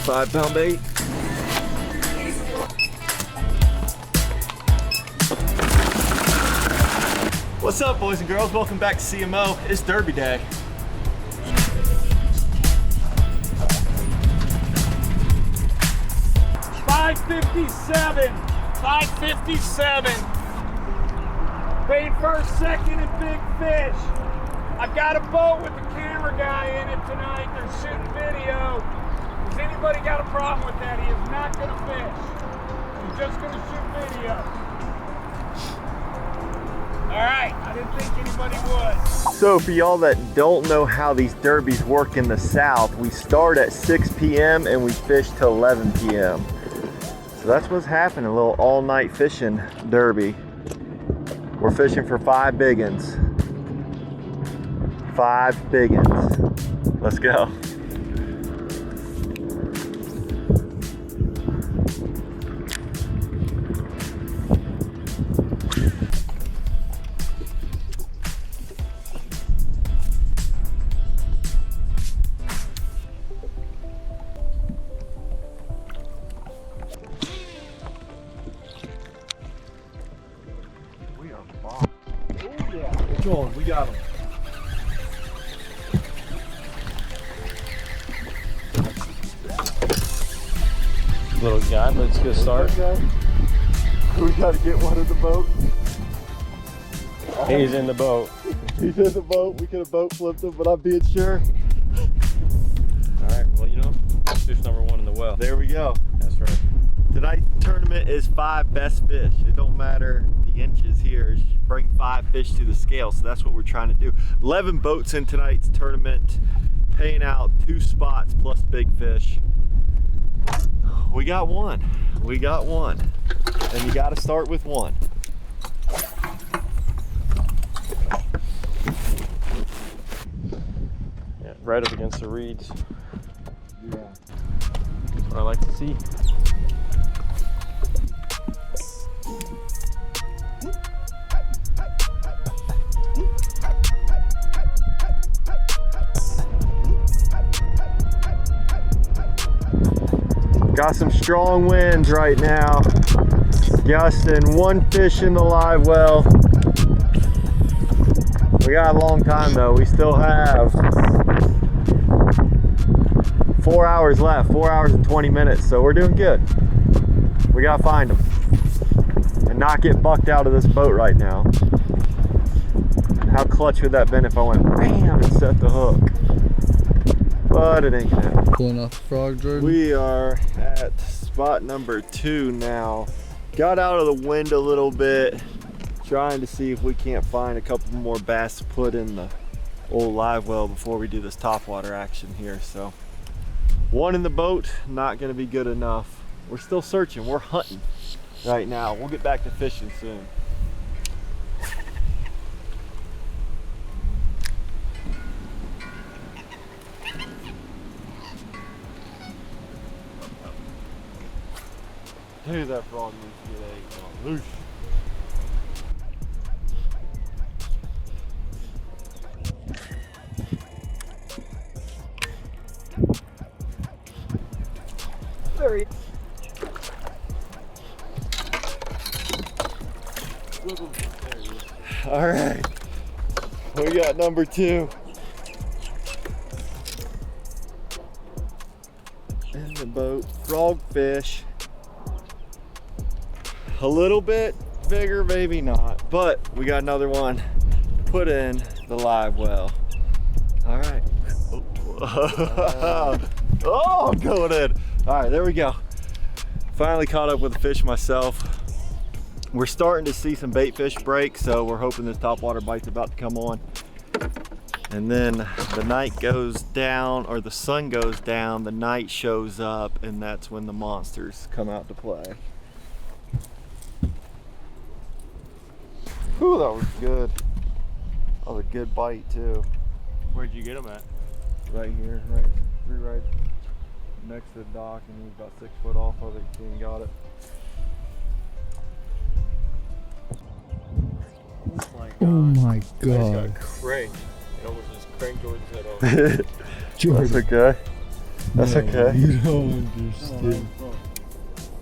5-pound bait. What's up, boys and girls? Welcome back to CMO. It's Derby Day. $557. Paid first, second, and big fish. I've got a boat with a camera guy in it tonight. They're shooting video. Has anybody got a problem with that? He is not going to fish. He's just going to shoot video. All right, I didn't think anybody would. So for y'all that don't know how these derbies work in the South, we start at 6 p.m. and we fish till 11 p.m. So that's what's happening, a little all-night fishing derby. We're fishing for 5 big uns. 5 big uns. Let's go. We got him. Little guy, let's get started. We gotta get one in the boat. He's in the boat. He's in the boat. We could have boat flipped him, but I'm being sure. Alright, well, you know, fish number 1 in the well. There we go. That's right. Tonight's tournament is 5 best fish. It don't matter the inches here. It's bring 5 fish to the scale. So that's what we're trying to do. 11 boats in tonight's tournament, paying out 2 spots plus big fish. We got one. We got one. And you got to start with one. Yeah, right up against the reeds. Yeah. That's what I like to see. Got some strong winds right now. Gusting 1 fish in the live well. We got a long time though. We still have 4 hours left, 4 hours and 20 minutes. So we're doing good. We gotta find them and not get bucked out of this boat right now. How clutch would that have been if I went bam and set the hook? But it ain't gonna happen. Pulling off the frog, Jordan. We are at spot number 2 now. Got out of the wind a little bit, trying to see if we can't find a couple more bass to put in the old live well before we do this topwater action here. So 1 in the boat, not gonna be good enough. We're still searching, we're hunting right now. We'll get back to fishing soon. Dude, that frog needs to get ate on loose. There he is. All right, we got number 2. In the boat, frogfish. A little bit bigger, maybe not, but we got another one put in the live well. All right. Oh, going in. All right, there we go. Finally caught up with the fish myself. We're starting to see some bait fish break, so we're hoping this topwater bite's about to come on. And then the night goes down, or the sun goes down, the night shows up, and that's when the monsters come out to play. Whew, that was good. That was a good bite too. Where'd you get them at? Right here, right next to the dock, and he's about 6 foot off of it. And got it. Oh my I just god. got cranked. It almost just cranked Jordan's head off. That's okay. That's No, okay. You don't understand.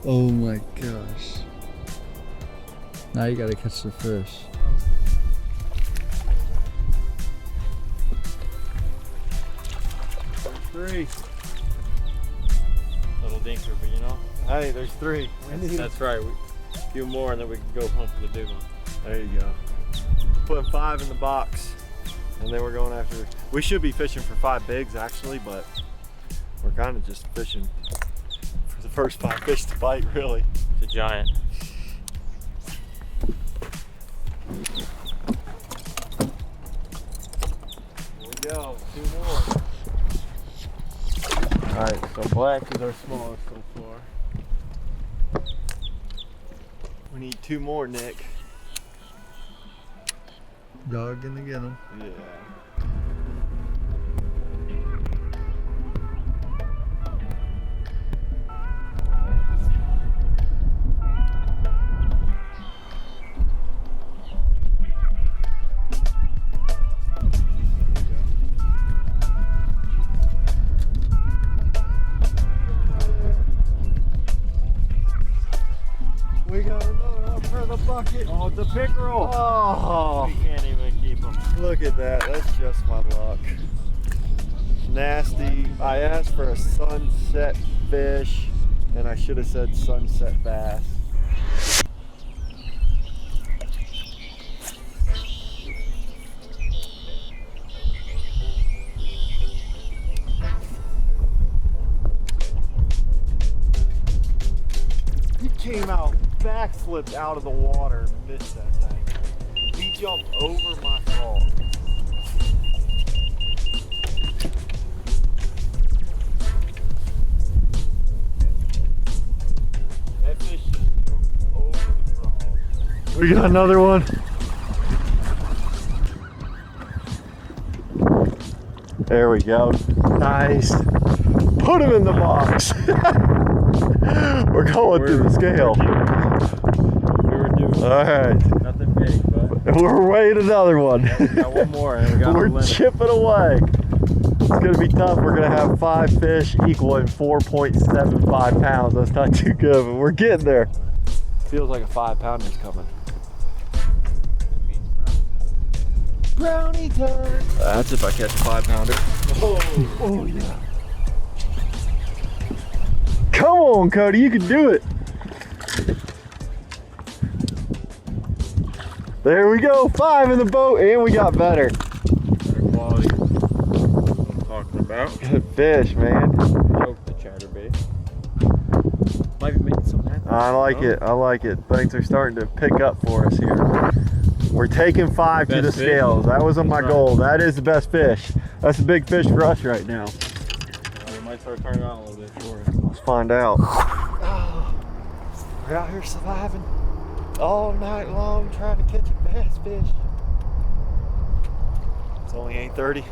Oh my gosh. Now you gotta catch the fish. There's 3. Little dinker, but you know. Hey, there's 3. That's right. A few more and then we can go hunt for the big one. There you go. Putting 5 in the box, and then we're going after. We should be fishing for 5 bigs actually, but we're kind of just fishing for the first 5 fish to bite, really. It's a giant. Here we go. 2 more. All right, so black is our smallest so far. We need 2 more, Nick. Dogging to get him. Yeah. We got another one for the bucket. Oh, it's a pickerel. Oh, We can't even keep them. look at that. That's just my luck. Nasty. I asked for a sunset fish, and I should have said sunset bass. He came out, backflipped out of the water, and missed that thing. He jumped over my frog. That fish just jumped over the frog. We got another one. There we go. Nice. Put him in the box. We're going through the scale. We were due. All right. Nothing big, but We're weighing another one. we got one more and we got We're a limit. chipping away. It's gonna be tough. We're gonna have 5 fish equaling 4.75 pounds. That's not too good, but we're getting there. Feels like a 5-pounder is coming. Brownie turn. That's if I catch a 5-pounder. Oh yeah. Come on, Cody, you can do it. There we go, 5 in the boat, and we got better. Better quality. What I'm talking about. Good fish, man. Choke the chatterbait. Might be making some happen. I like it. I like it. Things are starting to pick up for us here. We're taking 5 to the Best fish. scales. That wasn't my That's right. goal. That is the best fish. That's a big fish for us right now. We might start turning on a little bit for it. Let's find out. We're out here surviving all night long trying to catch a bass fish. It's only 8:30.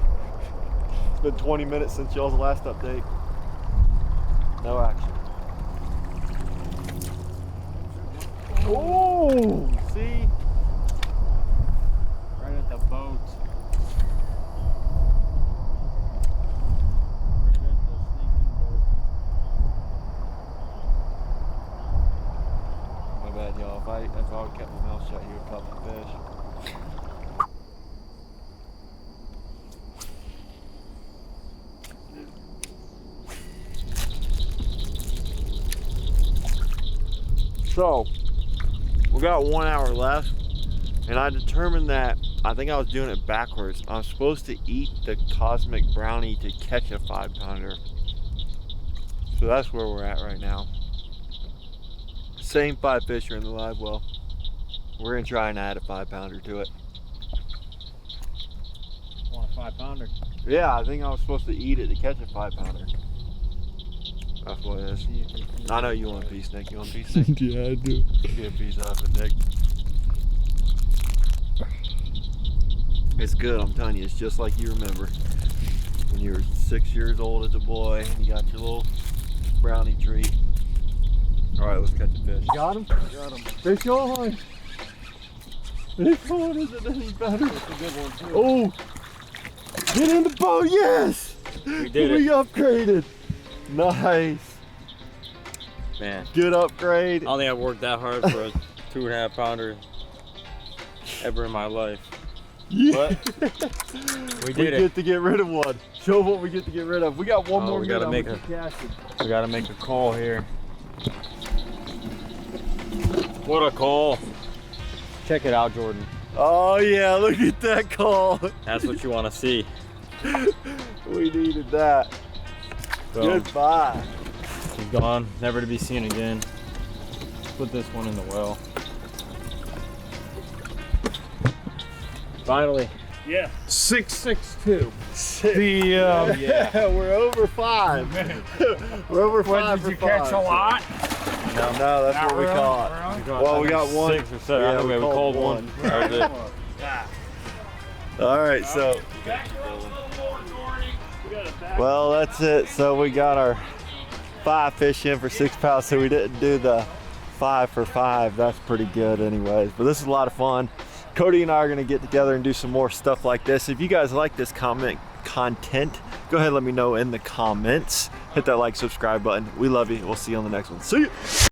It's been 20 minutes since y'all's last update. No action. Oh, see? Right at the boat. My bad, y'all. If I would have kept my mouth shut, he would caught my fish. So, we got 1 hour left, and I determined that I think I was doing it backwards. I'm supposed to eat the cosmic brownie to catch a 5-pounder. So that's where we're at right now. Same 5 fish are in the live well. We're gonna try and add a 5-pounder to it. Want a 5-pounder? Yeah, I think I was supposed to eat it to catch a 5-pounder. That's what it is. I know you want a piece, Nick. You want a piece, Nick? Yeah, I do. Get a piece of it, Nick. It's good, I'm telling you. It's just like you remember when you were 6 years old as a boy and you got your little brownie treat. All right, let's catch a fish. Got him? Got him. Fish on! Fish on, is it any better? It's a good one too. Oh! Get in the boat, yes! We did We it. upgraded. Nice. Man, Good upgrade. I don't think I've worked that hard for a 2.5 pounder ever in my life. Yeah. But we We did it. get to get rid of one. Show what we get to get rid of. We got one Oh, more we gotta minute. We gotta make a call here. What a call. Check it out, Jordan. Oh yeah, look at that call. That's what you want to see. We needed that. Boom. Goodbye. He's gone, never to be seen again. Put this one in the well. Finally. Yeah. 662. The Yeah, we're over 5. We're over 5 did you for catch 5. a lot? No, that's what we really? caught. Really? Well, we got one. 6 or 7. Yeah, Okay, we called one. That was it. All right, so well, that's it. So we got our 5 fish in for 6 pounds. So we didn't do the 5 for 5. That's pretty good, anyways. But this is a lot of fun. Cody and I are gonna get together and do some more stuff like this. If you guys like this content, go ahead and let me know in the comments. Hit that like, subscribe button. We love you. We'll see you on the next one. See you.